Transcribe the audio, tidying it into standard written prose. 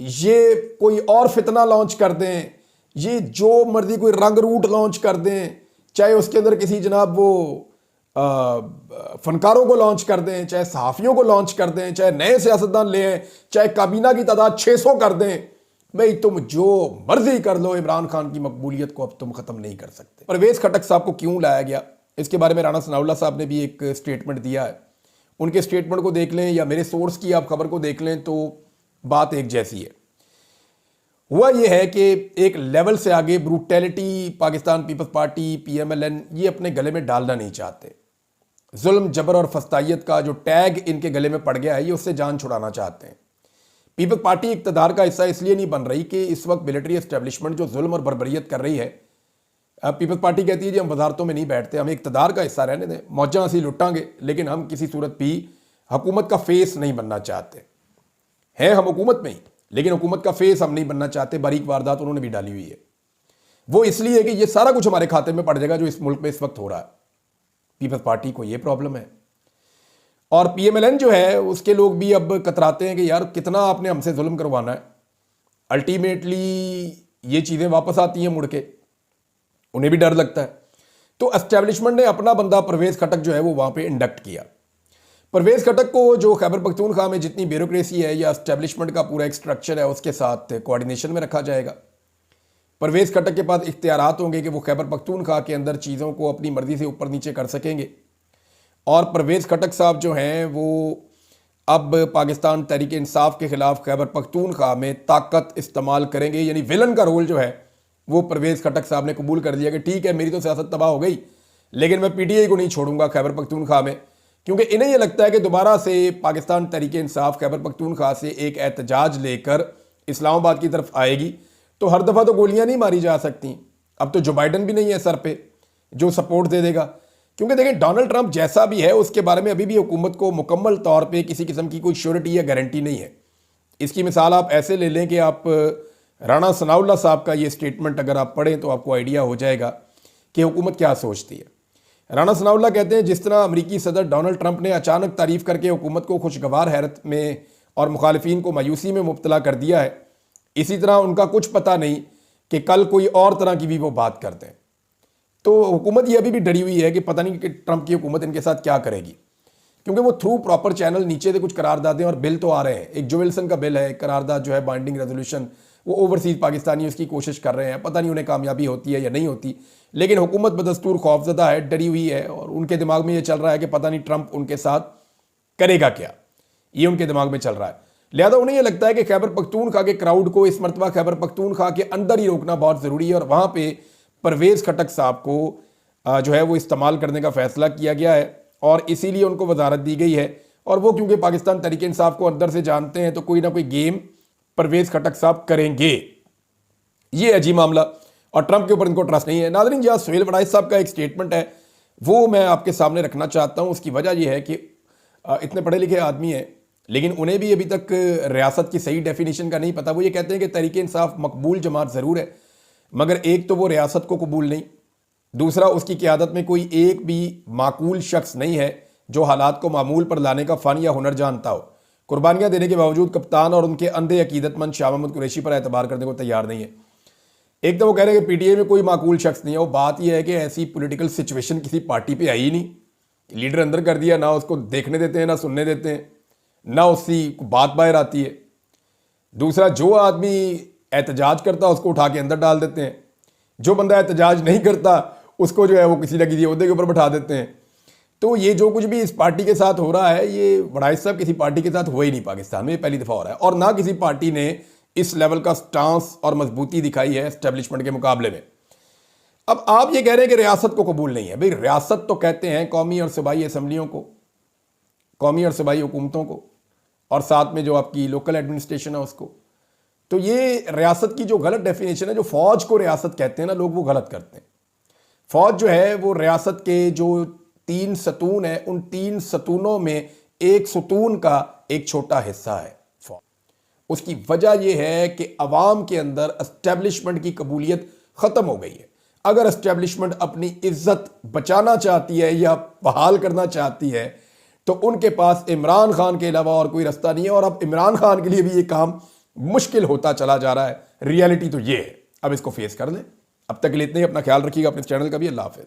ये कोई और फितना लॉन्च कर दें, ये जो मर्जी कोई रंग रूट लॉन्च कर दें, चाहे उसके अंदर किसी जनाब वो फनकारों को लॉन्च कर दें, चाहे सहाफ़ियों को लॉन्च कर दें, चाहे नए सियासतदान ले आए, चाहे काबीना की तादाद 600 कर दें, भाई तुम जो मर्जी कर लो, इमरान खान की मकबूलियत को अब तुम ख़त्म नहीं कर सकते। परवेज़ खटक साहब को क्यों लाया गया, इसके बारे में राणा सनाउल्लाह साहब ने भी एक स्टेटमेंट दिया है। उनके स्टेटमेंट को देख लें या मेरे सोर्स की आप खबर को देख लें तो बात एक जैसी है। हुआ यह है कि एक लेवल से आगे ब्रूटैलिटी पाकिस्तान पीपल्स पार्टी, PMLN ये अपने गले में डालना नहीं चाहते। जुल्म, जबर और फस्तायत का जो टैग इनके गले में पड़ गया है, ये उससे जान छुड़ाना चाहते हैं। पीपल्स पार्टी इक़्तिदार का हिस्सा इसलिए नहीं बन रही कि इस वक्त मिलिट्री एस्टेब्लिशमेंट जो जुल्म और बर्बरियत कर रही है, अब पीपल्स पार्टी कहती है जी हम वजारतों में नहीं बैठते, हम इक़्तिदार का हिस्सा रहने दें, मौजा असी लुटांगे, लेकिन हम किसी सूरत भी हुकूमत का फेस नहीं बनना चाहते हैं। हम हुकूमत में ही, लेकिन हुकूमत का फेस हम नहीं बनना चाहते। बारीक वारदात उन्होंने भी डाली हुई है। वो इसलिए कि ये सारा कुछ हमारे खाते में पड़ जाएगा जो इस मुल्क में इस वक्त हो रहा है। पीपल्स पार्टी को ये प्रॉब्लम है। और PMLN जो है उसके लोग भी अब कतराते हैं कि यार कितना आपने हमसे जुल्म करवाना है। अल्टीमेटली ये चीज़ें वापस आती हैं मुड़ के, उन्हें भी डर लगता है। तो एस्टेब्लिशमेंट ने अपना बंदा परवेज़ खटक जो है वो वहाँ पे इंडक्ट किया। परवेज़ खटक को जो खैबर पख्तूनख्वा में जितनी ब्यूरोक्रेसी है या एस्टेब्लिशमेंट का पूरा एक स्ट्रक्चर है उसके साथ कोऑर्डिनेशन में रखा जाएगा। परवेज़ खटक के पास इख्तियारात होंगे कि वो खैबर पख्तूनख्वा के अंदर चीज़ों को अपनी मर्जी से ऊपर नीचे कर सकेंगे। और परवेज़ खटक साहब जो हैं वो अब पाकिस्तान तहरीक इंसाफ के ख़िलाफ़ खैबर पख्तूनख्वा में ताकत इस्तेमाल करेंगे। यानी विलन का रोल जो है वो परवेज़ खटक साहब ने कबूल कर दिया कि ठीक है मेरी तो सियासत तबाह हो गई, लेकिन मैं PTI को नहीं छोड़ूंगा खैबर पख्तूनख्वा में, क्योंकि इन्हें यह लगता है कि दोबारा से पाकिस्तान तहरीक इंसाफ खैबर पख्तूनख्वा से एक एहतजाज लेकर इस्लामाबाद की तरफ आएगी तो हर दफ़ा तो गोलियां नहीं मारी जा सकती। अब तो जो बाइडन भी नहीं है सर पे जो सपोर्ट दे देगा, क्योंकि देखें डोनाल्ड ट्रंप जैसा भी है उसके बारे में अभी भी हुकूमत को मुकम्मल तौर पे किसी किस्म की कोई श्योरिटी या गारंटी नहीं है। इसकी मिसाल आप ऐसे ले लें कि आप राणा सनाउल्लाह साहब का ये स्टेटमेंट अगर आप पढ़ें तो आपको आइडिया हो जाएगा कि हुकूमत क्या सोचती है। राणा सनाउल्लाह कहते हैं जिस तरह अमरीकी सदर डोनाल्ड ट्रंप ने अचानक तारीफ़ करके हुकूमत को खुशगवार हैरत में और मुखालिफिन को मायूसी में मुब्तला कर दिया है, इसी तरह उनका कुछ पता नहीं कि कल कोई और तरह की भी वो बात करते हैं। तो हुकूमत ये अभी भी डरी हुई है कि पता नहीं कि ट्रंप की हुकूमत इनके साथ क्या करेगी, क्योंकि वो थ्रू प्रॉपर चैनल नीचे से कुछ करारदादें और बिल तो आ रहे हैं। एक जो विल्सन का बिल है, करारदाद जो है बाइंडिंग रेजोल्यूशन, वो ओवरसीज पाकिस्तानी उसकी कोशिश कर रहे हैं, पता नहीं उन्हें कामयाबी होती है या नहीं होती, लेकिन हुकूमत बदस्तूर खौफजदा है, डरी हुई है और उनके दिमाग में ये चल रहा है कि पता नहीं ट्रंप उनके साथ करेगा क्या, ये उनके दिमाग में चल रहा है। लिहाजा उन्हें यह लगता है कि खैबर पख्तूनख्वा के क्राउड को इस मरतबा खैबर पख्तूनख्वा के अंदर ही रोकना बहुत ज़रूरी है और वहाँ पर परवेज़ खटक साहब को जो है वो इस्तेमाल करने का फ़ैसला किया गया है और इसीलिए उनको वजारत दी गई है। और वो क्योंकि पाकिस्तान तहरीक इंसाफ को अंदर से जानते हैं तो कोई ना कोई गेम परवेज़ खटक साहब करेंगे। ये अजीब मामला और ट्रंप के ऊपर इनको ट्रस्ट नहीं है। नाज़रीन, जहाँ सुहेल वड़ाइस साहब का एक स्टेटमेंट है वो मैं आपके सामने रखना चाहता हूँ। उसकी वजह यह है कि इतने पढ़े लिखे आदमी हैं लेकिन उन्हें भी अभी तक रियासत की सही डेफिनेशन का नहीं पता। वो ये कहते हैं कि तहरीक इंसाफ मकबूल जमात ज़रूर है, मगर एक तो वो रियासत को कबूल नहीं, दूसरा उसकी क़यादत में कोई एक भी माकूल शख्स नहीं है जो हालात को मामूल पर लाने का फ़न या हुनर जानता हो। कुर्बानियाँ देने के बावजूद कप्तान और उनके अंधे अकीदतमंद शाह महमूद कुरैशी पर एतबार करने को तैयार नहीं है। एक तो वो कह रहे हैं कि PTI में कोई माकूल शख्स नहीं है। वो बात यह है कि ऐसी पॉलिटिकल सिचुएशन किसी पार्टी पे आई ही नहीं, लीडर अंदर कर दिया, ना उसको देखने देते हैं ना सुनने देते हैं, ना उसकी बात बाहर आती है। दूसरा, जो आदमी एहतजाज करता है उसको उठा के अंदर डाल देते हैं, जो बंदा एहतजाज नहीं करता उसको जो है वो किसी न किसी ओहदे के ऊपर बैठा देते हैं। तो ये जो कुछ भी इस पार्टी के साथ हो रहा है, ये वड़ाइस साहब किसी पार्टी के साथ हुआ ही नहीं पाकिस्तान में, ये पहली दफ़ा हो रहा है। और ना किसी पार्टी ने इस लेवल का स्टांस और मजबूती दिखाई है एस्टेब्लिशमेंट के मुकाबले में। अब आप ये कह रहे हैं कि रियासत को कबूल नहीं है। भाई रियासत तो कहते हैं कौमी और सूबाई असम्बलियों को, कौमी और सूबाई हुकूमतों को, और साथ में जो आपकी लोकल एडमिनिस्ट्रेशन है उसको। तो ये रियासत की जो गलत डेफिनेशन है, जो फ़ौज को रियासत कहते हैं ना लोग, वो गलत करते हैं। फ़ौज जो है वो रियासत के जो 3 सतून है, उन 3 सतूनों में एक सतून का एक छोटा हिस्सा है फौज। उसकी वजह यह है कि अवाम के अंदर एस्टेब्लिशमेंट की कबूलियत ख़त्म हो गई है। अगर एस्टेब्लिशमेंट अपनी इज्जत बचाना चाहती है या बहाल करना चाहती है तो उनके पास इमरान खान के अलावा और कोई रास्ता नहीं है। और अब इमरान खान के लिए भी ये काम मुश्किल होता चला जा रहा है। रियलिटी तो ये है, अब इसको फेस कर लें। अब तक के लिए इतने ही, अपना ख्याल रखिएगा, अपने चैनल का भी। अल्लाह हाफिज़।